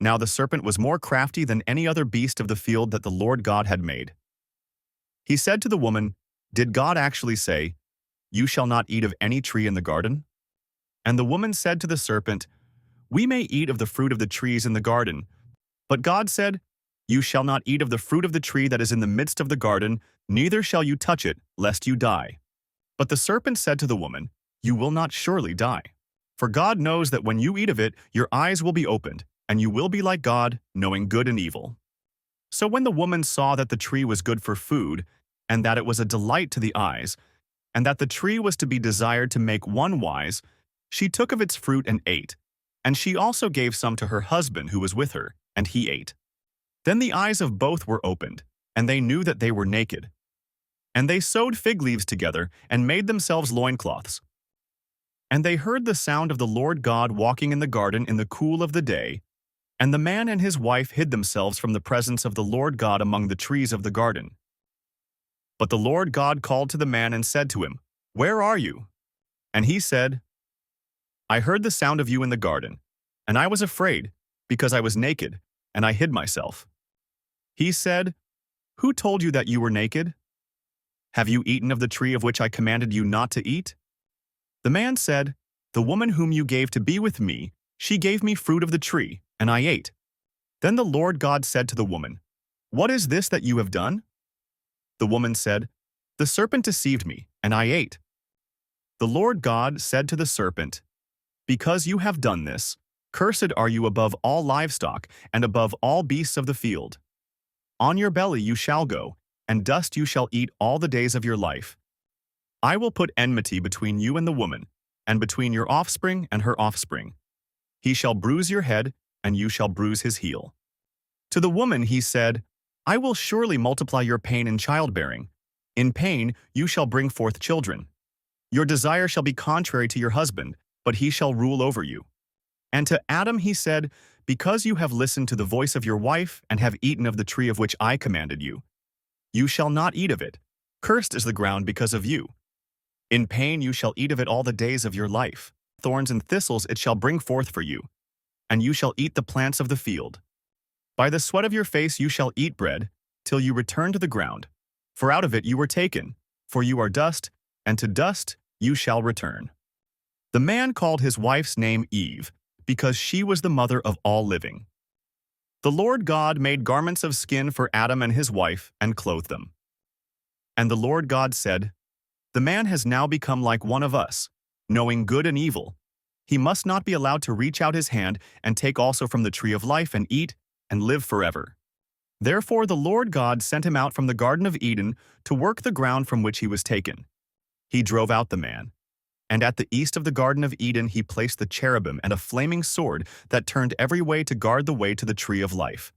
Now the serpent was more crafty than any other beast of the field that the Lord God had made. He said to the woman, "Did God actually say, 'You shall not eat of any tree in the garden?'" And the woman said to the serpent, "We may eat of the fruit of the trees in the garden, but God said, 'You shall not eat of the fruit of the tree that is in the midst of the garden, neither shall you touch it, lest you die.'" But the serpent said to the woman, "You will not surely die. For God knows that when you eat of it, your eyes will be opened, and you will be like God, knowing good and evil." So when the woman saw that the tree was good for food, and that it was a delight to the eyes, and that the tree was to be desired to make one wise, she took of its fruit and ate. And she also gave some to her husband who was with her, and he ate. Then the eyes of both were opened, and they knew that they were naked. And they sewed fig leaves together, and made themselves loincloths. And they heard the sound of the Lord God walking in the garden in the cool of the day, and the man and his wife hid themselves from the presence of the Lord God among the trees of the garden. But the Lord God called to the man and said to him, "Where are you?" And he said, "I heard the sound of you in the garden, and I was afraid, because I was naked, and I hid myself." He said, "Who told you that you were naked? Have you eaten of the tree of which I commanded you not to eat?" The man said, "The woman whom you gave to be with me, she gave me fruit of the tree, and I ate." Then the Lord God said to the woman, "What is this that you have done?" The woman said, "The serpent deceived me, and I ate." The Lord God said to the serpent, "Because you have done this, cursed are you above all livestock and above all beasts of the field. On your belly you shall go, and dust you shall eat all the days of your life. I will put enmity between you and the woman, and between your offspring and her offspring. He shall bruise your head, and you shall bruise his heel." To the woman he said, "I will surely multiply your pain in childbearing. In pain you shall bring forth children. Your desire shall be contrary to your husband, but he shall rule over you." And to Adam he said, "Because you have listened to the voice of your wife, and have eaten of the tree of which I commanded you, you shall not eat of it. Cursed is the ground because of you. In pain you shall eat of it all the days of your life. Thorns and thistles it shall bring forth for you, and you shall eat the plants of the field. By the sweat of your face you shall eat bread, till you return to the ground. For out of it you were taken, for you are dust, and to dust you shall return." The man called his wife's name Eve, because she was the mother of all living. The Lord God made garments of skin for Adam and his wife, and clothed them. And the Lord God said, "The man has now become like one of us, knowing good and evil. He must not be allowed to reach out his hand and take also from the tree of life and eat, and live forever." Therefore the Lord God sent him out from the Garden of Eden to work the ground from which he was taken. He drove out the man. And at the east of the Garden of Eden he placed the cherubim and a flaming sword that turned every way to guard the way to the tree of life.